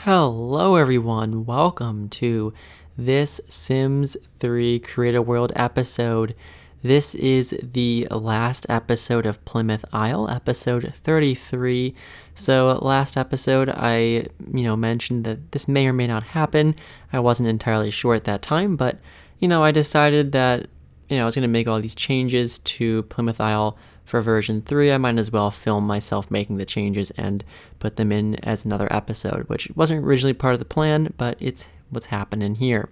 Hello everyone, welcome to this Sims 3 Create a World episode. This is the last episode of Plymouth Isle, episode 33. So last episode I, mentioned that this may or may not happen. I wasn't entirely sure at that time, but, I decided that, I was going to make all these changes to Plymouth Isle for version 3. I might as well film myself making the changes and put them in as another episode, which wasn't originally part of the plan, but it's what's happening here.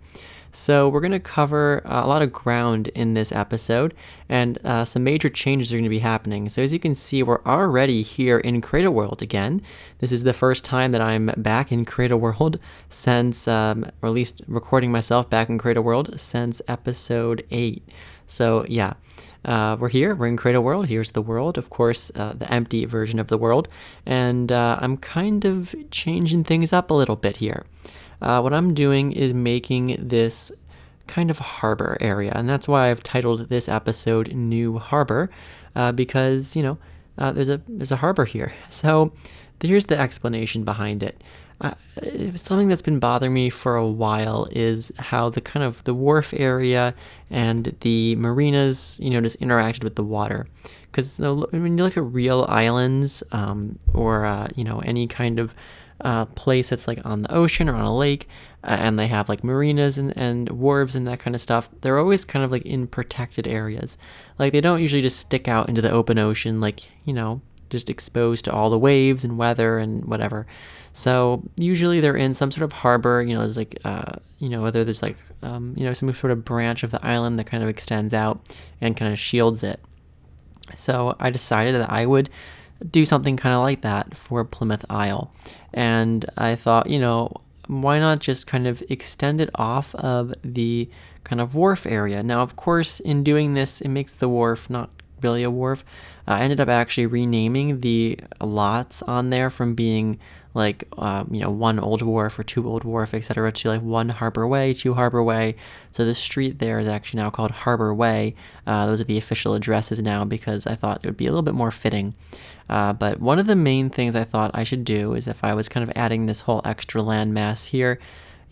So we're going to cover a lot of ground in this episode, and some major changes are going to be happening. So as you can see, we're already here in Create a World again. This is the first time that I'm back in Create a World since, or at least recording myself back in Create a World since episode 8. So yeah, we're here, we're in Create a World. Here's the world, of course, the empty version of the world, and I'm kind of changing things up a little bit here. What I'm doing is making this kind of harbor area, and that's why I've titled this episode New Harbor, because, there's a harbor here. So here's the explanation behind it. Something that's been bothering me for a while is how the wharf area and the marinas, just interacted with the water. Because when you look at real islands, or any kind of place that's like on the ocean or on a lake, and they have like marinas and wharves and that kind of stuff, they're always kind of like in protected areas. Like they don't usually just stick out into the open ocean, like, just exposed to all the waves and weather and whatever. So usually they're in some sort of harbor, there's like, whether there's like, some sort of branch of the island that kind of extends out and kind of shields it. So I decided that I would do something kind of like that for Plymouth Isle. And I thought, why not just kind of extend it off of the kind of wharf area? Now, of course, in doing this, it makes the wharf not really a wharf. I ended up actually renaming the lots on there from being like, one old wharf or two old wharf, etc., to like one Harbor Way, two Harbor Way. So the street there is actually now called Harbor Way. Those are the official addresses now because I thought it would be a little bit more fitting. But one of the main things I thought I should do is if I was kind of adding this whole extra landmass here,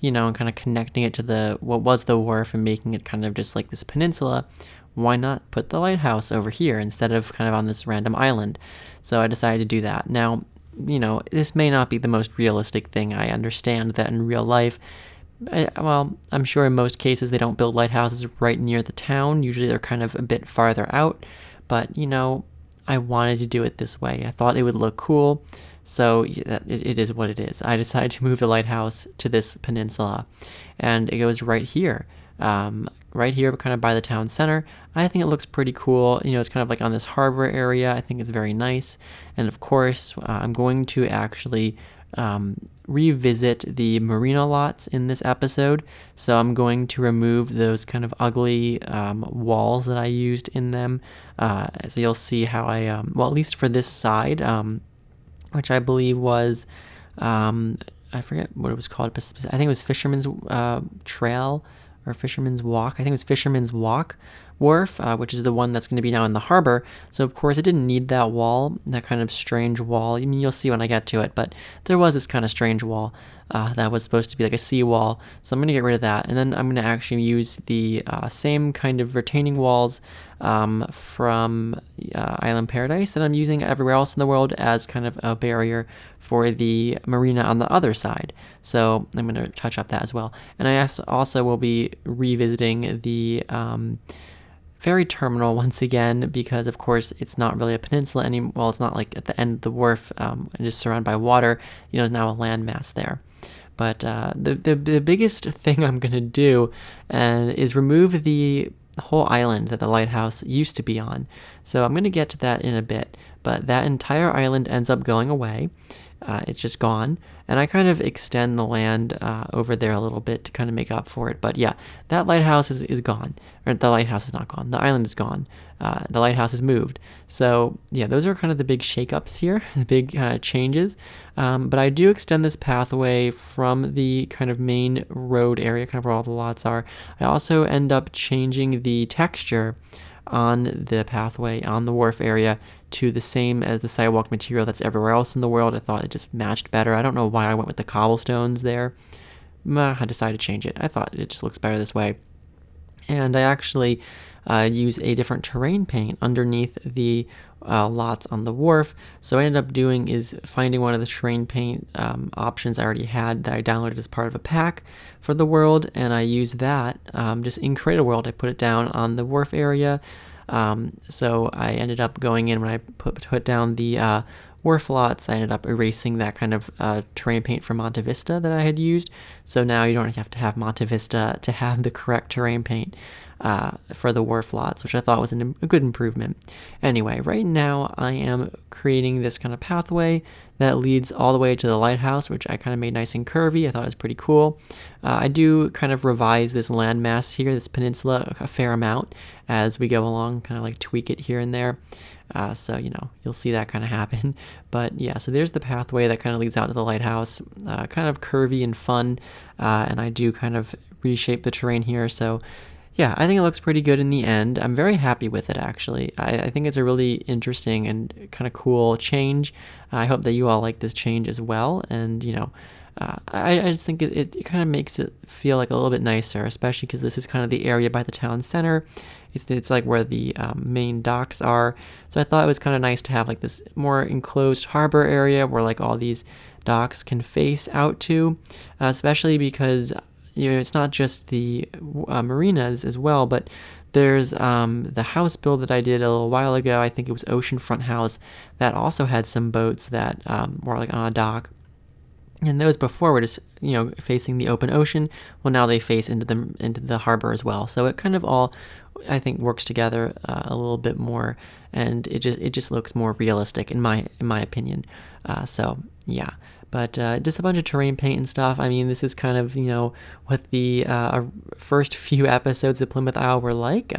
and kind of connecting it to what was the wharf and making it kind of just like this peninsula, why not put the lighthouse over here instead of kind of on this random island? So I decided to do that. Now, this may not be the most realistic thing. I understand that in real life, I'm sure in most cases they don't build lighthouses right near the town. Usually they're kind of a bit farther out, but, I wanted to do it this way. I thought it would look cool, so it is what it is. I decided to move the lighthouse to this peninsula, and it goes right here. Right here, kind of by the town center. I think it looks pretty cool. It's kind of like on this harbor area. I think it's very nice. And of course, I'm going to actually revisit the marina lots in this episode. So I'm going to remove those kind of ugly walls that I used in them. So you'll see how I, at least for this side, which I believe was, I forget what it was called. I think it was Fisherman's Trail, or Fisherman's Walk. I think it was Fisherman's Walk Wharf, which is the one that's going to be now in the harbor. So of course it didn't need that wall, that kind of strange wall. I mean, you'll see when I get to it, but there was this kind of strange wall that was supposed to be like a seawall. So I'm going to get rid of that, and then I'm going to actually use the same kind of retaining walls from Island Paradise that I'm using everywhere else in the world as kind of a barrier for the marina on the other side. So I'm going to touch up that as well. And I also will be revisiting the Ferry Terminal once again, because of course it's not really a peninsula anymore. Well, it's not like at the end of the wharf and just surrounded by water. There's now a landmass there. But the biggest thing I'm going to do is remove the whole island that the lighthouse used to be on. So I'm going to get to that in a bit. But that entire island ends up going away. It's just gone. And I kind of extend the land over there a little bit to kind of make up for it. But yeah, that lighthouse is gone. Or the lighthouse is not gone. The island is gone. The lighthouse is moved. So yeah, those are kind of the big shakeups here, the big changes. But I do extend this pathway from the kind of main road area, kind of where all the lots are. I also end up changing the texture on the pathway on the wharf area to the same as the sidewalk material that's everywhere else in the world. I thought it just matched better. I don't know why I went with the cobblestones there. I decided to change it. I thought it just looks better this way. And I actually use a different terrain paint underneath the lots on the wharf. So what I ended up doing is finding one of the terrain paint options I already had that I downloaded as part of a pack for the world, and I used that just in Create a World. I put it down on the wharf area. So I ended up going in when I put down the wharf lots. I ended up erasing that kind of terrain paint from Monte Vista that I had used. So now you don't have to have Monte Vista to have the correct terrain paint for the wharf lots, which I thought was a good improvement. Anyway, right now I am creating this kind of pathway that leads all the way to the lighthouse, which I kind of made nice and curvy. I thought it was pretty cool. I do kind of revise this landmass here, this peninsula, a fair amount as we go along, kind of like tweak it here and there. So, you'll see that kind of happen. But yeah, so there's the pathway that kind of leads out to the lighthouse, kind of curvy and fun. And I do kind of reshape the terrain here. So yeah, I think it looks pretty good in the end. I'm very happy with it, actually. I think it's a really interesting and kind of cool change. I hope that you all like this change as well. And, I just think it kind of makes it feel like a little bit nicer, especially because this is kind of the area by the town center. It's like where the main docks are. So I thought it was kind of nice to have like this more enclosed harbor area where like all these docks can face out to, especially because it's not just the marinas as well, but there's the house build that I did a little while ago. I think it was Oceanfront House that also had some boats that were like on a dock. And those before were just, facing the open ocean. Well, now they face into the harbor as well. So it kind of all, I think, works together a little bit more, and it just looks more realistic in my opinion. So yeah. But just a bunch of terrain paint and stuff. I mean, this is kind of, what the first few episodes of Plymouth Isle were like.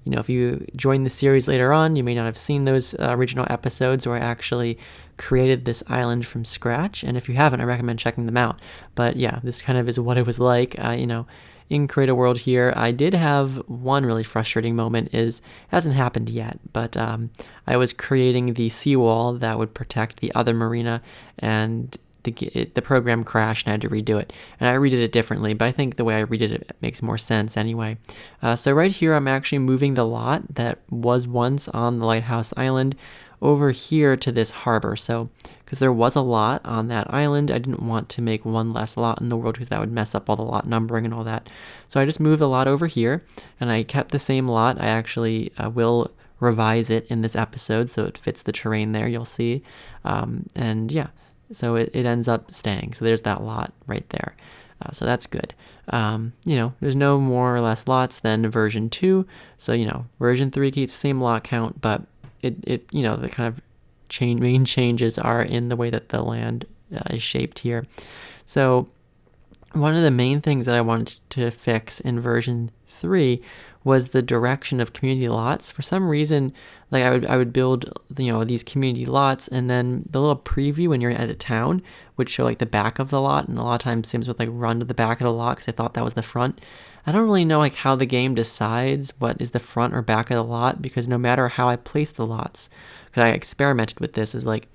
If you join the series later on, you may not have seen those original episodes where I actually created this island from scratch. And if you haven't, I recommend checking them out. But yeah, this kind of is what it was like, in Create a World here. I did have one really frustrating moment. Hasn't happened yet, but I was creating the seawall that would protect the other marina, and the program crashed and I had to redo it. And I redid it differently, but I think the way I redid it makes more sense anyway. So right here, I'm actually moving the lot that was once on the Lighthouse Island over here to this harbor. So, because there was a lot on that island, I didn't want to make one less lot in the world because that would mess up all the lot numbering and all that. So I just moved the lot over here, and I kept the same lot. I actually will revise it in this episode so it fits the terrain there, you'll see. And yeah, so it ends up staying. So there's that lot right there. So that's good. There's no more or less lots than version 2. So, version 3 keeps the same lot count, but the kind of main changes are in the way that the land is shaped here. So one of the main things that I wanted to fix in version 3 was the direction of community lots. For some reason, like I would build, these community lots, and then the little preview when you're at a town would show like the back of the lot, and a lot of times Sims would like run to the back of the lot because I thought that was the front. I don't really know like how the game decides what is the front or back of the lot, because no matter how I place the lots, because I experimented with this, is like,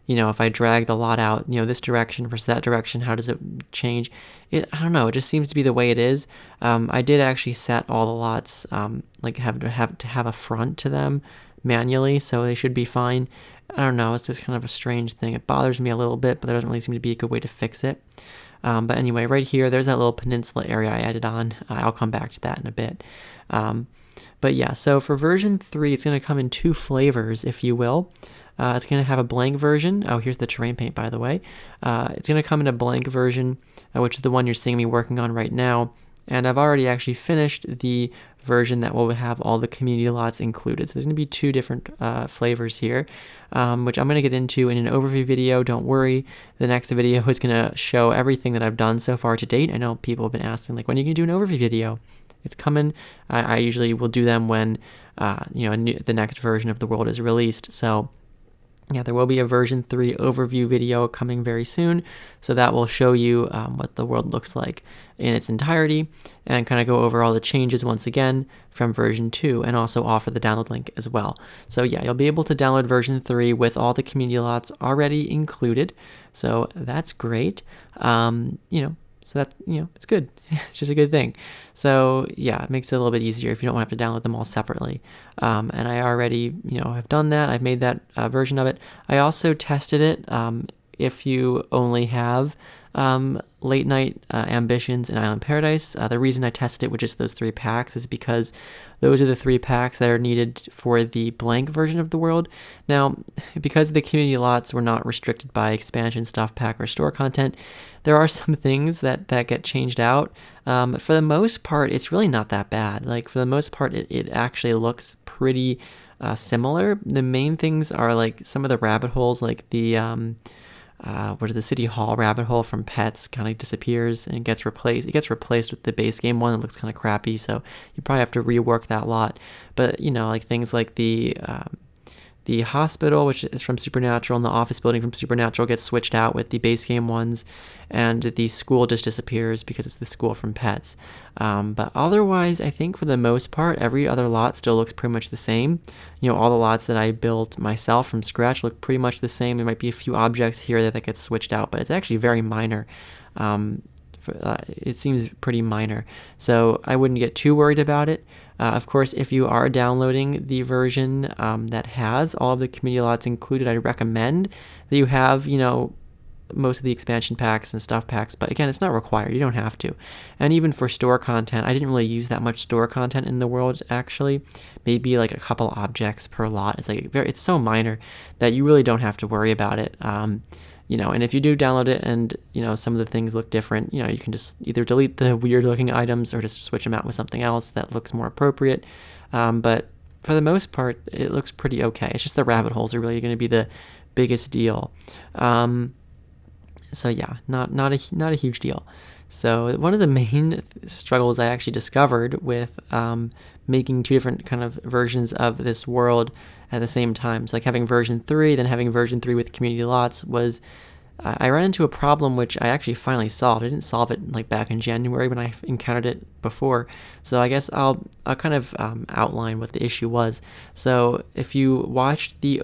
if I drag the lot out, this direction versus that direction, how does it change? I don't know. It just seems to be the way it is. I did actually set all the lots, have to have a front to them manually, so they should be fine. I don't know. It's just kind of a strange thing. It bothers me a little bit, but there doesn't really seem to be a good way to fix it. But anyway, right here, there's that little peninsula area I added on. I'll come back to that in a bit. But yeah, so for version 3, it's going to come in 2 flavors, if you will. It's going to have a blank version. Oh, here's the terrain paint, by the way. It's going to come in a blank version, which is the one you're seeing me working on right now. And I've already actually finished the version that will have all the community lots included. So there's going to be 2 different flavors here, which I'm going to get into in an overview video. Don't worry. The next video is going to show everything that I've done so far to date. I know people have been asking, like, when are you going to do an overview video? It's coming. I usually will do them when, the next version of the world is released. So Yeah, there will be a version 3 overview video coming very soon, so that will show you what the world looks like in its entirety and kind of go over all the changes once again from version 2 and also offer the download link as well. So yeah, you'll be able to download version 3 with all the community lots already included, so that's great. So that, it's good. It's just a good thing. So yeah, it makes it a little bit easier if you don't have to download them all separately. And I already, have done that. I've made that version of it. I also tested it if you only have Late Night Ambitions and Island Paradise. The reason I tested it with just those 3 packs is because those are the 3 packs that are needed for the blank version of the world. Now, because the community lots were not restricted by expansion, stuff pack, or store content, there are some things that get changed out. For the most part, it's really not that bad. Like, for the most part, it actually looks pretty similar. The main things are like some of the rabbit holes, like the the City Hall rabbit hole from Pets kind of disappears and gets replaced. It gets replaced with the base game one that looks kind of crappy, so you probably have to rework that lot. But like things like the hospital, which is from Supernatural, and the office building from Supernatural gets switched out with the base game ones, and the school just disappears because it's the school from Pets. But otherwise, I think for the most part, every other lot still looks pretty much the same. All the lots that I built myself from scratch look pretty much the same. There might be a few objects here that get switched out, but it's actually very minor. It seems pretty minor, so I wouldn't get too worried about it. Of course, if you are downloading the version that has all of the community lots included, I recommend that you have, most of the expansion packs and stuff packs, but again, it's not required. You don't have to. And even for store content, I didn't really use that much store content in the world, actually. Maybe like a couple objects per lot. It's so minor that you really don't have to worry about it. And if you do download it and, some of the things look different, you can just either delete the weird looking items or just switch them out with something else that looks more appropriate. But for the most part, it looks pretty okay. It's just the rabbit holes are really going to be the biggest deal. So yeah, not a huge deal. So one of the main struggles I actually discovered with making 2 different kind of versions of this world at the same time, so like having version 3, then having version 3 with community lots, was I ran into a problem which I actually finally solved. I didn't solve it like back in January when I encountered it before. So I guess I'll kind of outline what the issue was. So if you watched the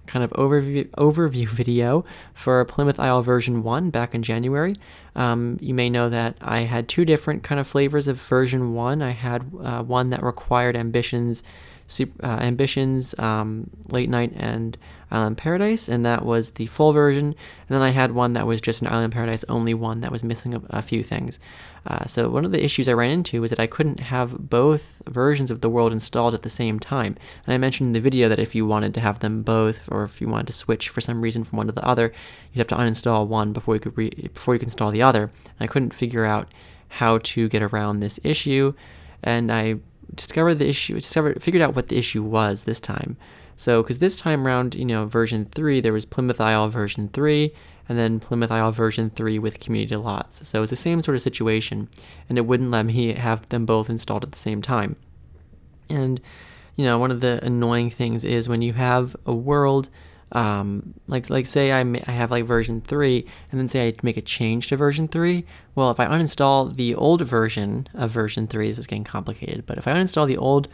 kind of overview video for Plymouth Isle version 1 back in January, you may know that I had 2 different kind of flavors of version 1. I had one that required ambitions, Late Night, and Island Paradise, and that was the full version. And then I had one that was just an Island Paradise only one that was missing a few things. So one of the issues I ran into was that I couldn't have both versions of the world installed at the same time. And I mentioned in the video that if you wanted to have them both, or if you wanted to switch for some reason from one to the other, you'd have to uninstall one before you could install the other. And I couldn't figure out how to get around this issue, and I figured out what the issue was this time. So, because this time around, version 3, there was Plymouth Isle version 3, and then Plymouth Isle version 3 with community lots. So it was the same sort of situation, and it wouldn't let me have them both installed at the same time. And, one of the annoying things is when you have a world, like say I have like version 3, and then say I make a change to version 3. Well, if I uninstall the old version of version 3, this is getting complicated, but if I uninstall the old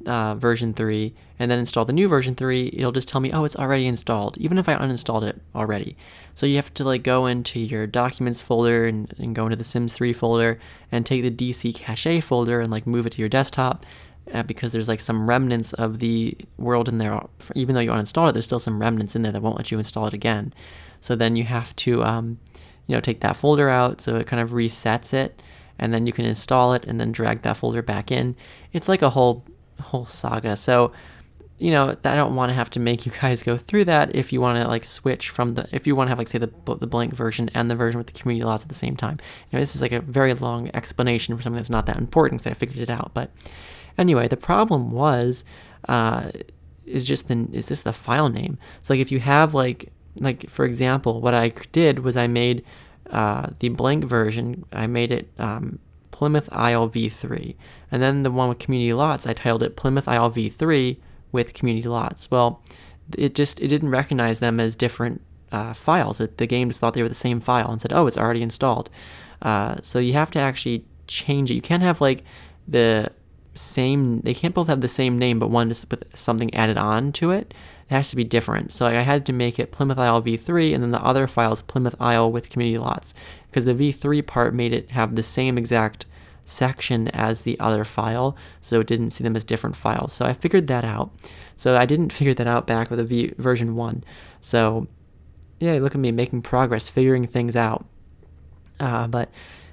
version 3 and then install the new version 3, it'll just tell me, oh, it's already installed, even if I uninstalled it already. So you have to like go into your documents folder and go into the Sims 3 folder and take the DC cache folder and like move it to your desktop. Because there's like some remnants of the world in there. Even though you uninstalled it, there's still some remnants in there that won't let you install it again. So then you have to, take that folder out, so it kind of resets it, and then you can install it and then drag that folder back in. It's like a whole saga. So, I don't want to have to make you guys go through that if you want to like switch if you want to have like say the blank version and the version with the community lots at the same time. This is like a very long explanation for something that's not that important because I figured it out, but. Anyway, the problem was, is this the file name? So like if you have like for example, what I did was I made the blank version. I made it Plymouth Isle v3, and then the one with community lots, I titled it Plymouth Isle v3 with community lots. Well, it didn't recognize them as different files. The game just thought they were the same file and said, oh, it's already installed. So you have to actually change it. You can't have like the same, they can't both have the same name, but one just with something added on to it. It has to be different. So like, I had to make it Plymouth Isle v3, and then the other file is Plymouth Isle with community lots, because the v3 part made it have the same exact section as the other file, so it didn't see them as different files. So I figured that out. So I didn't figure that out back with version 1. So yeah, look at me making progress, figuring things out. But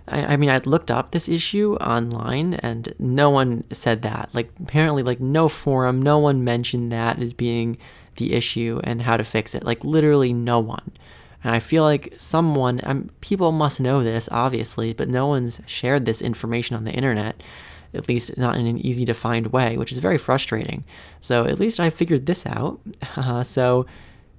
I mean, I'd looked up this issue online and no one said that. Like, apparently, like, no forum, no one mentioned that as being the issue and how to fix it. Like, literally no one. And I feel like people must know this, obviously, but no one's shared this information on the internet, at least not in an easy to find way, which is very frustrating. So at least I figured this out. So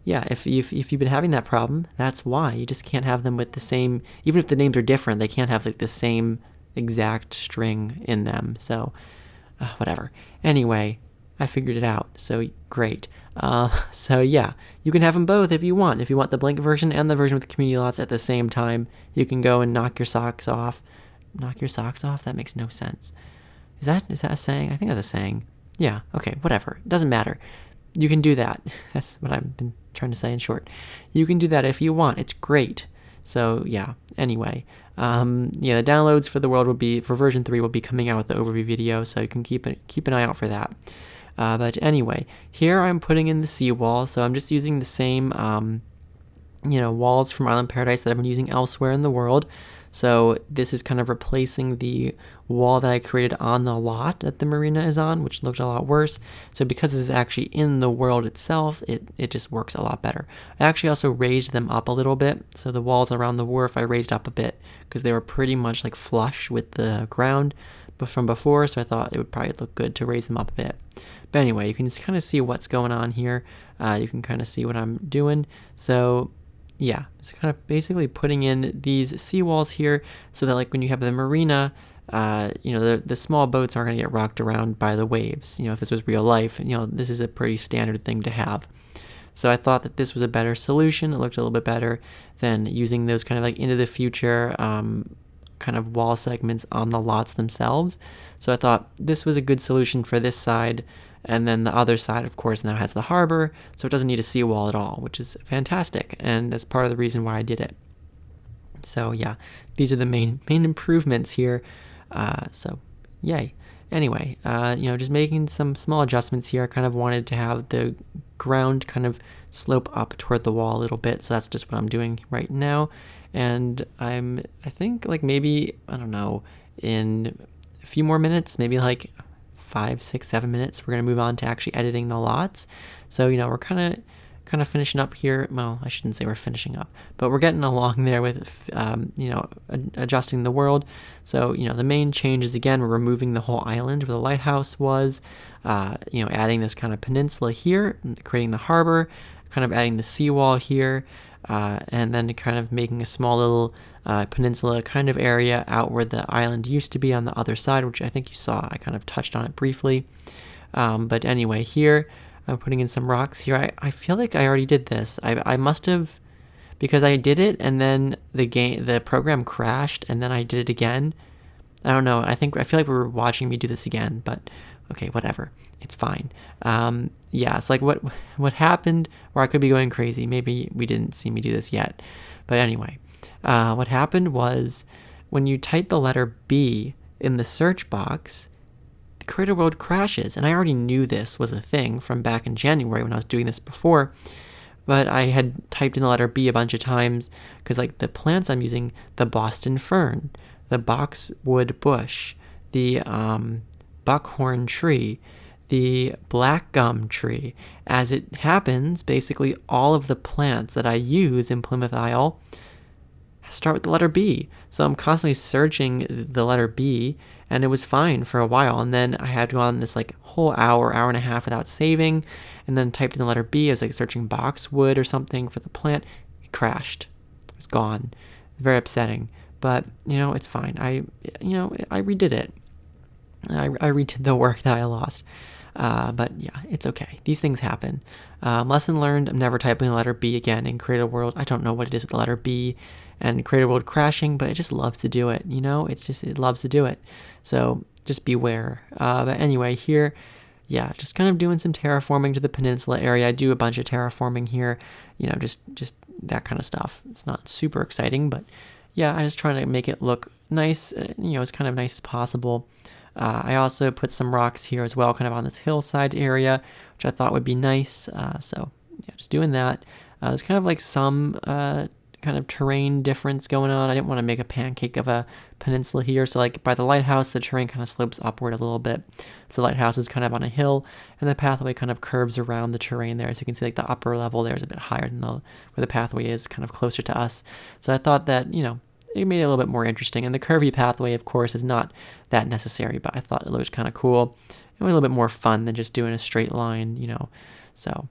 yeah, if you've been having that problem, that's why. You just can't have them with the same, even if the names are different, they can't have like the same exact string in them. So whatever. Anyway, I figured it out. So great. So yeah, you can have them both if you want. If you want the blank version and the version with the community lots at the same time, you can go and knock your socks off. Knock your socks off? That makes no sense. Is that a saying? I think that's a saying. Yeah, okay, whatever. It doesn't matter. You can do that. That's what I've been trying to say in short. You can do that if you want. It's great. So yeah, anyway. The downloads for the world for version 3 will be coming out with the overview video, so you can keep an eye out for that. But anyway, here I'm putting in the seawall, so I'm just using the same walls from Island Paradise that I've been using elsewhere in the world. So this is kind of replacing the wall that I created on the lot that the marina is on, which looked a lot worse. So because this is actually in the world itself, it just works a lot better. I actually also raised them up a little bit. So the walls around the wharf I raised up a bit because they were pretty much like flush with the ground from before. So I thought it would probably look good to raise them up a bit. But anyway, you can just kind of see what's going on here. You can kind of see what I'm doing. So yeah, it's kind of basically putting in these seawalls here so that like when you have the marina, the small boats aren't going to get rocked around by the waves. If this was real life, this is a pretty standard thing to have. So I thought that this was a better solution. It looked a little bit better than using those kind of like into the future kind of wall segments on the lots themselves. So I thought this was a good solution for this side. And then the other side, of course, now has the harbor, so it doesn't need a seawall at all, which is fantastic. And that's part of the reason why I did it. So yeah, these are the main improvements here. So yay. Anyway, just making some small adjustments here. I kind of wanted to have the ground kind of slope up toward the wall a little bit. So that's just what I'm doing right now. And I think like maybe, I don't know, in a few more minutes, maybe like 5, 6, 7 minutes, we're going to move on to actually editing the lots. So, we're kind of finishing up here. Well, I shouldn't say we're finishing up, but we're getting along there with, adjusting the world. So, the main changes, again, we're removing the whole island where the lighthouse was, adding this kind of peninsula here, creating the harbor, kind of adding the seawall here, and then kind of making a small little peninsula kind of area out where the island used to be on the other side, which I think you saw. I kind of touched on it briefly. But anyway, here I'm putting in some rocks here. I feel like I already did this. I must have, because I did it and then the program crashed and then I did it again. I don't know. I feel like we were watching me do this again, but okay, whatever. It's fine. It's like what happened, or I could be going crazy. Maybe we didn't see me do this yet. But anyway, what happened was when you type the letter B in the search box, the Creator World crashes. And I already knew this was a thing from back in January when I was doing this before. But I had typed in the letter B a bunch of times because like the plants I'm using, the Boston fern, the boxwood bush, the buckhorn tree, the black gum tree. As it happens, basically all of the plants that I use in Plymouth Isle start with the letter B. So I'm constantly searching the letter B, and it was fine for a while. And then I had to go on this like whole hour and a half without saving, and then typed in the letter B. I was like searching boxwood or something for the plant. It crashed. It was gone. Very upsetting. But, it's fine. I redid it. I redid the work that I lost. But yeah, it's okay. These things happen. Lesson learned, I'm never typing the letter B again in Create a World. I don't know what it is with the letter B and Create a World crashing, but it just loves to do it, you know? It loves to do it. So just beware. But anyway, here, yeah, just kind of doing some terraforming to the peninsula area. I do a bunch of terraforming here, you know, just that kind of stuff. It's not super exciting, but yeah, I'm just trying to make it look nice, you know, as kind of nice as possible. I also put some rocks here as well, kind of on this hillside area, which I thought would be nice. So yeah, just doing that. There's kind of like some kind of terrain difference going on. I didn't want to make a pancake of a peninsula here. So like by the lighthouse, the terrain kind of slopes upward a little bit. So the lighthouse is kind of on a hill, and the pathway kind of curves around the terrain there. So you can see like the upper level there is a bit higher than where the pathway is, kind of closer to us. So I thought that, you know, it made it a little bit more interesting. And the curvy pathway, of course, is not that necessary, but I thought it was kind of cool. It was a little bit more fun than just doing a straight line, you know. So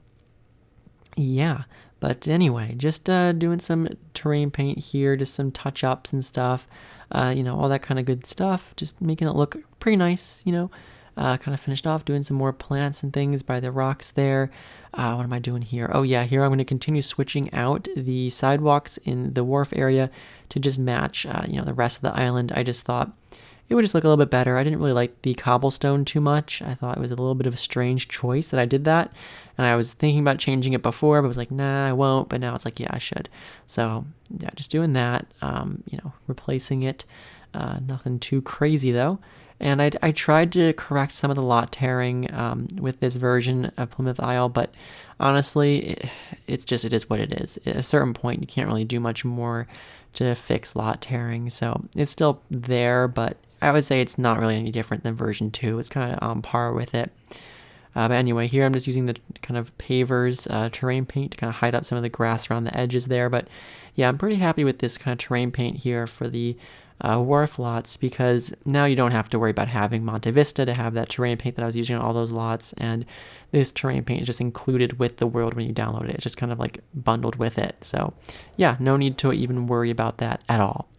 yeah, but anyway, just doing some terrain paint here, just some touch-ups and stuff, you know, all that kind of good stuff, just making it look pretty nice, you know. Kind of finished off doing some more plants and things by the rocks there. What am I doing here? Oh yeah, here I'm going to continue switching out the sidewalks in the wharf area to just match, you know, the rest of the island. I just thought it would just look a little bit better. I didn't really like the cobblestone too much. I thought it was a little bit of a strange choice that I did that. And I was thinking about changing it before, but I was like, nah, I won't. But now it's like, yeah, I should. So yeah, just doing that, you know, replacing it. Nothing too crazy though. And I tried to correct some of the lot tearing with this version of Plymouth Isle, but honestly, it is what it is. At a certain point, you can't really do much more to fix lot tearing, so it's still there, but I would say it's not really any different than version 2. It's kind of on par with it. But anyway, here I'm just using the kind of pavers terrain paint to kind of hide up some of the grass around the edges there. But yeah, I'm pretty happy with this kind of terrain paint here for the wharf lots, because now you don't have to worry about having Monte Vista to have that terrain paint that I was using on all those lots, and this terrain paint is just included with the world when you download it. It's just kind of like bundled with it. So yeah, no need to even worry about that at all.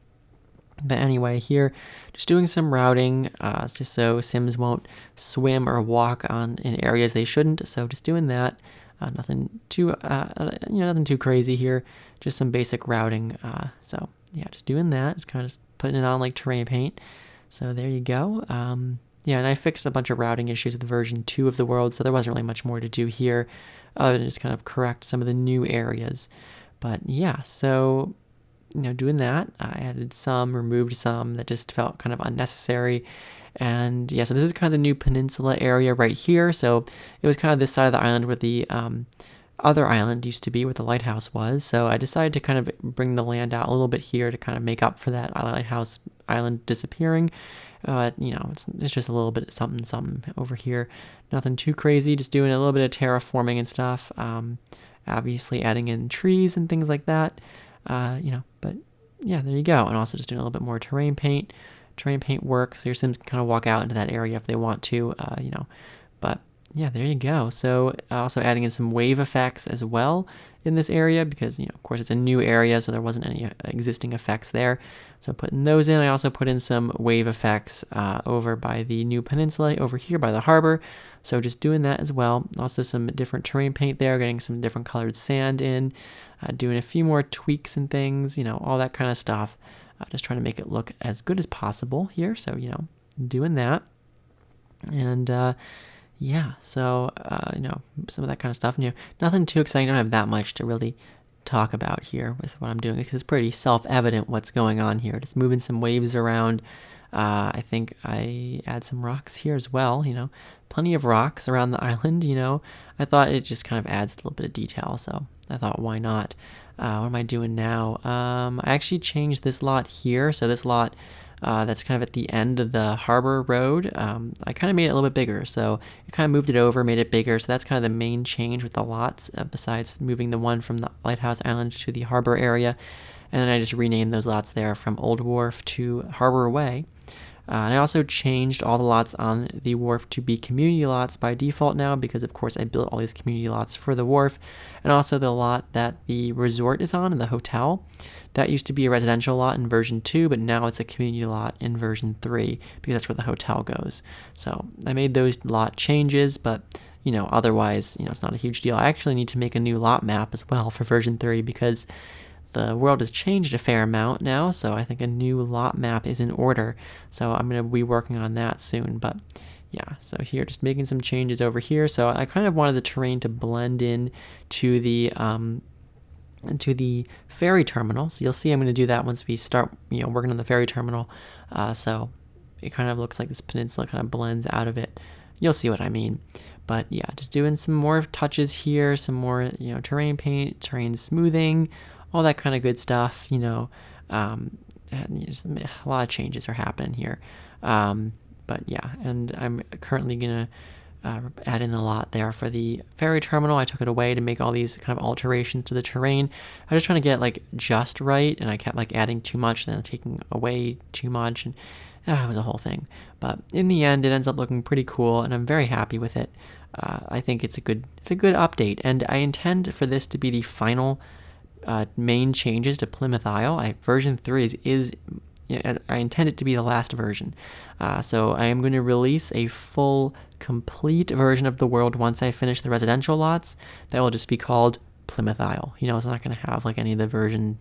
But anyway, here, just doing some routing, just so Sims won't swim or walk in areas they shouldn't. So just doing that. Nothing too, nothing too crazy here. Just some basic routing. So yeah, just doing that. Just kind of putting it on like terrain paint. So there you go. Yeah, and I fixed a bunch of routing issues with version 2 of the world, so there wasn't really much more to do here other than just kind of correct some of the new areas. But yeah, so you know, doing that, I added some, removed some that just felt kind of unnecessary. And yeah, so this is kind of the new peninsula area right here. So it was kind of this side of the island where the other island used to be, where the lighthouse was. So I decided to kind of bring the land out a little bit here to kind of make up for that lighthouse island disappearing. You know, it's just a little bit of something over here. Nothing too crazy, just doing a little bit of terraforming and stuff. Obviously adding in trees and things like that. You know, but yeah, there you go. And also just doing a little bit more terrain paint work, so your Sims can kind of walk out into that area if they want to, you know, but yeah, there you go. So also adding in some wave effects as well in this area, because, you know, of course it's a new area, so there wasn't any existing effects there. So putting those in. I also put in some wave effects over by the new peninsula over here by the harbor. So just doing that as well. Also some different terrain paint there, getting some different colored sand in, doing a few more tweaks and things, you know, all that kind of stuff. Just trying to make it look as good as possible here. So, you know, doing that. And yeah, so, you know, some of that kind of stuff. And, you know, nothing too exciting. I don't have that much to really talk about here with what I'm doing, because it's pretty self-evident what's going on here. Just moving some waves around. I think I add some rocks here as well, you know, plenty of rocks around the island, you know. I thought it just kind of adds a little bit of detail, so I thought, why not? What am I doing now? I actually changed this lot here. So this lot that's kind of at the end of the harbor road, I kind of made it a little bit bigger. So I kind of moved it over, made it bigger. So that's kind of the main change with the lots, besides moving the one from the Lighthouse Island to the harbor area. And then I just renamed those lots there from Old Wharf to Harbor Way. And I also changed all the lots on the wharf to be community lots by default now, because of course I built all these community lots for the wharf. And also the lot that the resort is on, and the hotel, that used to be a residential lot in version 2, but now it's a community lot in version 3 because that's where the hotel goes. So I made those lot changes, but otherwise, it's not a huge deal. I actually need to make a new lot map as well for version 3 because the world has changed a fair amount now, so I think a new lot map is in order. So I'm going to be working on that soon, but yeah, so here, just making some changes over here. So I kind of wanted the terrain to blend in to the ferry terminal. So you'll see I'm going to do that once we start, working on the ferry terminal. So it kind of looks like this peninsula kind of blends out of it. You'll see what I mean. But yeah, just doing some more touches here, some more, terrain paint, terrain smoothing, all that kind of good stuff, and just a lot of changes are happening here. But yeah, and I'm currently going to add in a lot there for the ferry terminal. I took it away to make all these kind of alterations to the terrain. I was trying to get just right, and I kept adding too much, then taking away too much, and it was a whole thing. But in the end, it ends up looking pretty cool, and I'm very happy with it. I think it's a good update, and I intend for this to be the final main changes to Plymouth Isle. Version 3 I intend it to be the last version. So I am going to release a full, complete version of the world once I finish the residential lots. That will just be called Plymouth Isle. It's not going to have any of the version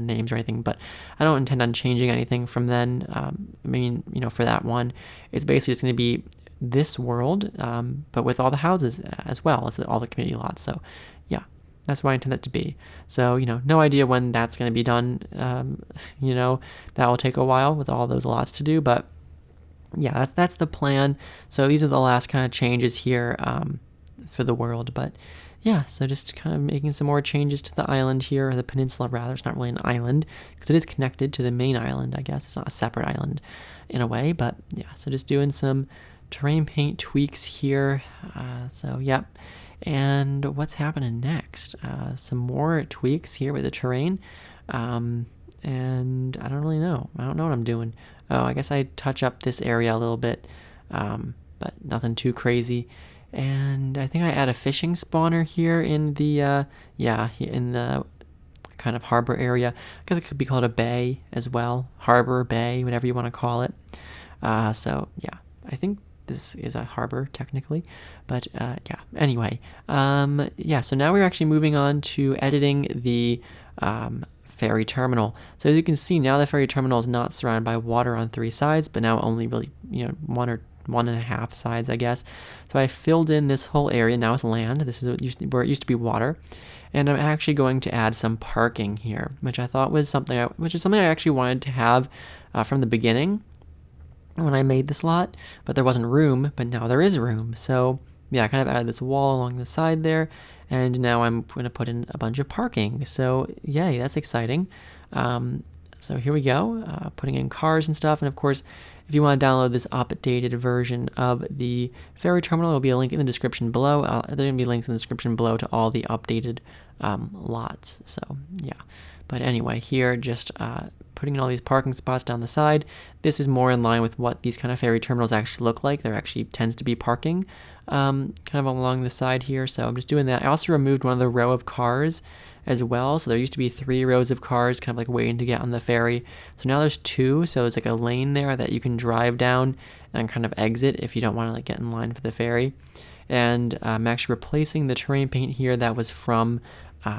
names or anything, but I don't intend on changing anything from then. For that one, it's basically just going to be this world, but with all the houses as well as all the community lots. So yeah, that's what I intend it to be. So, no idea when that's going to be done. That will take a while with all those lots to do, but yeah, that's the plan. So these are the last kind of changes here for the world, but yeah, so just kind of making some more changes to the island here, or the peninsula rather. It's not really an island because it is connected to the main island, I guess. It's not a separate island in a way, but yeah, so just doing some terrain paint tweaks here. So yep. And what's happening next? Some more tweaks here with the terrain. And I don't really know. I don't know what I'm doing. Oh, I guess I touch up this area a little bit, but nothing too crazy. And I think I add a fishing spawner here in the, in the kind of harbor area. I guess it could be called a bay as well. Harbor, bay, whatever you want to call it. So yeah, I think this is a harbor technically, but yeah, anyway, so now we're actually moving on to editing the ferry terminal. So as you can see, now the ferry terminal is not surrounded by water on 3 sides, but now only really, 1 or 1.5 sides, I guess. So I filled in this whole area now with land. This is where it used to be water. And I'm actually going to add some parking here, which I thought was something I actually wanted to have from the beginning when I made this lot, but there wasn't room, but now there is room. So yeah, I kind of added this wall along the side there, and now I'm going to put in a bunch of parking. So yay, that's exciting. So here we go, putting in cars and stuff. And of course, if you want to download this updated version of the ferry terminal, there'll be a link in the description below. There are going to be links in the description below to all the updated lots. So yeah, but anyway, here just putting in all these parking spots down the side. This is more in line with what these kind of ferry terminals actually look like. There actually tends to be parking kind of along the side here. So I'm just doing that. I also removed one of the row of cars as well. So there used to be 3 rows of cars kind of waiting to get on the ferry. So now there's 2. So it's a lane there that you can drive down and kind of exit if you don't want to get in line for the ferry. And I'm actually replacing the terrain paint here that was from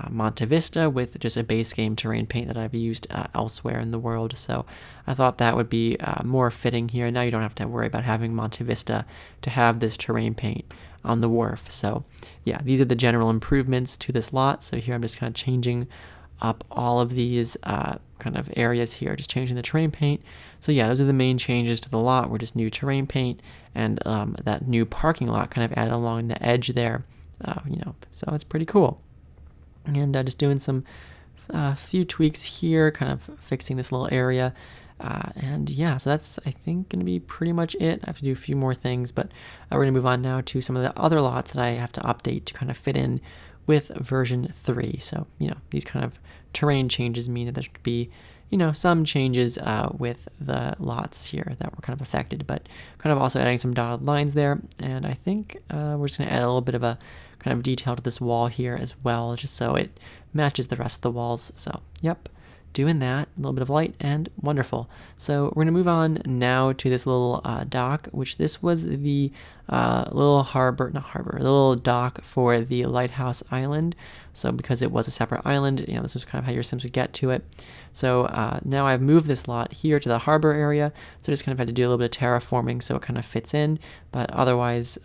Monte Vista with just a base game terrain paint that I've used elsewhere in the world. So I thought that would be more fitting here. Now you don't have to worry about having Monte Vista to have this terrain paint on the wharf. So yeah, these are the general improvements to this lot. So here I'm just kind of changing up all of these kind of areas here, just changing the terrain paint. So yeah, those are the main changes to the lot. We're just new terrain paint and that new parking lot kind of added along the edge there, so it's pretty cool. And just doing some few tweaks here, kind of fixing this little area. And yeah, so that's, I think, going to be pretty much it. I have to do a few more things, but we're going to move on now to some of the other lots that I have to update to kind of fit in with version 3. So, these kind of terrain changes mean that there should be, some changes with the lots here that were kind of affected, but kind of also adding some dotted lines there. And I think we're just going to add a little bit of a kind of detail to this wall here as well, just so it matches the rest of the walls. So, yep, doing that, a little bit of light, and wonderful. So we're gonna move on now to this little dock, which this was the little little dock for the Lighthouse Island. So because it was a separate island, this is kind of how your Sims would get to it. So now I've moved this lot here to the harbor area, so I just kind of had to do a little bit of terraforming so it kind of fits in, but otherwise,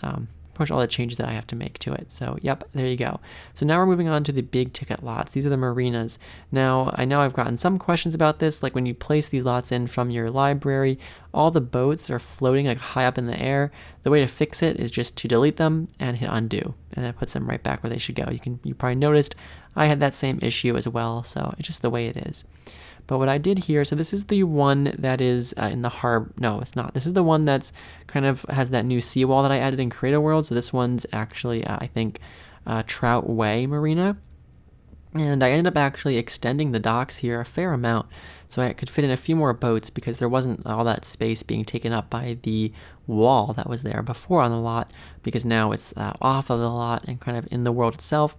pretty much all the changes that I have to make to it. So yep, there you go. So now we're moving on to the big ticket lots. These are the marinas. Now, I know I've gotten some questions about this, like when you place these lots in from your library, all the boats are floating like high up in the air. The way to fix it is just to delete them and hit undo, and that puts them right back where they should go. You probably noticed I had that same issue as well, so it's just the way it is. But what I did here, so this is the one that is in the harbor. No, it's not. This is the one that's kind of has that new seawall that I added in Creator World. So this one's actually, I think, Trout Way Marina. And I ended up actually extending the docks here a fair amount, so I could fit in a few more boats because there wasn't all that space being taken up by the wall that was there before on the lot, because now it's off of the lot and kind of in the world itself.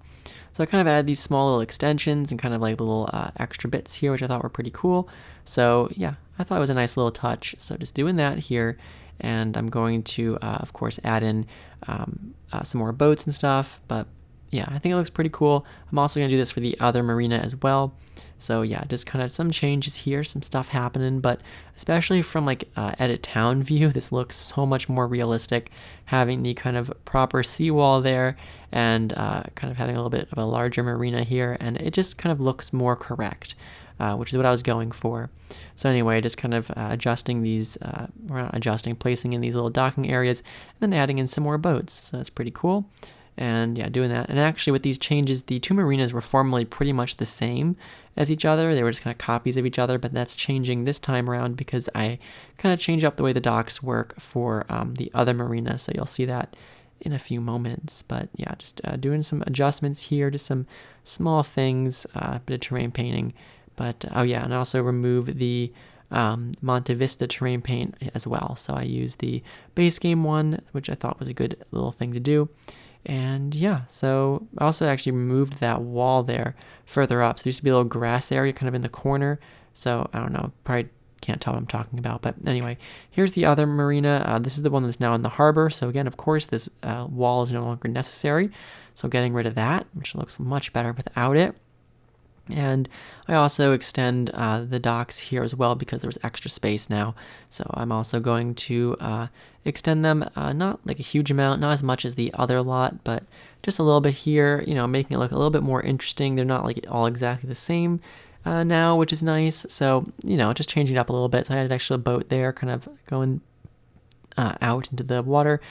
So I kind of added these small little extensions and kind of like little extra bits here, which I thought were pretty cool. So yeah, I thought it was a nice little touch. So just doing that here, and I'm going to, of course, add in some more boats and stuff, but yeah, I think it looks pretty cool. I'm also going to do this for the other marina as well. So yeah, just kind of some changes here, some stuff happening, but especially from like edit town view, this looks so much more realistic, having the kind of proper seawall there and kind of having a little bit of a larger marina here, and it just kind of looks more correct, which is what I was going for. So anyway, just kind of adjusting these, we're not adjusting, placing in these little docking areas, and then adding in some more boats. So that's pretty cool. And yeah, doing that. And actually with these changes, the two marinas were formerly pretty much the same as each other. They were just kind of copies of each other, but that's changing this time around because I kind of changed up the way the docks work for the other marina. So you'll see that in a few moments. But yeah, just doing some adjustments here, just some small things, a bit of terrain painting. But oh yeah, and I also remove the Monte Vista terrain paint as well. So I used the base game one, which I thought was a good little thing to do. And yeah, so I also actually removed that wall there further up. So there used to be a little grass area kind of in the corner. So I don't know, probably can't tell what I'm talking about. But anyway, here's the other marina. This is the one that's now in the harbor. So again, of course, this wall is no longer necessary. So getting rid of that, which looks much better without it. And I also extend the docks here as well because there was extra space now. So I'm also going to extend them, not like a huge amount, not as much as the other lot, but just a little bit here, making it look a little bit more interesting. They're not like all exactly the same now, which is nice. So, just changing it up a little bit. So I had an extra boat there kind of going out into the water.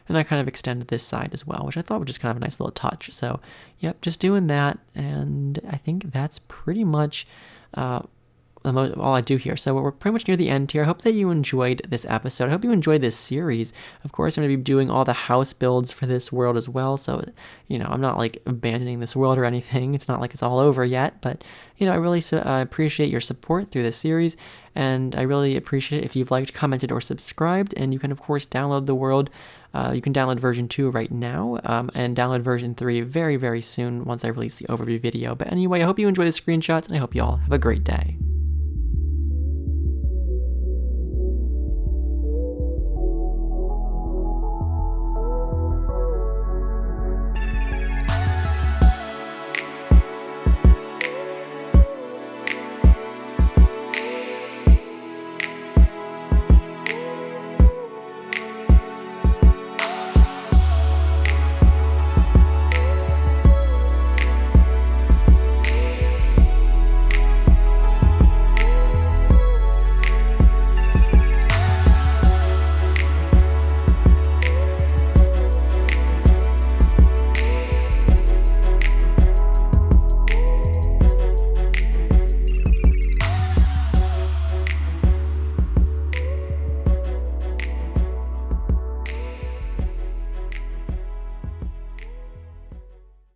And I kind of extended this side as well, which I thought was just kind of a nice little touch. So, yep, just doing that. And I think that's pretty much all I do here. So we're pretty much near the end here. I hope that you enjoyed this episode. I hope you enjoyed this series. Of course, I'm going to be doing all the house builds for this world as well. So, I'm not like abandoning this world or anything. It's not like it's all over yet. But, I really appreciate your support through this series. And I really appreciate it if you've liked, commented, or subscribed. And you can, of course, download the world. You can download version 2 right now and download version 3 very, very soon once I release the overview video. But anyway, I hope you enjoy the screenshots and I hope you all have a great day.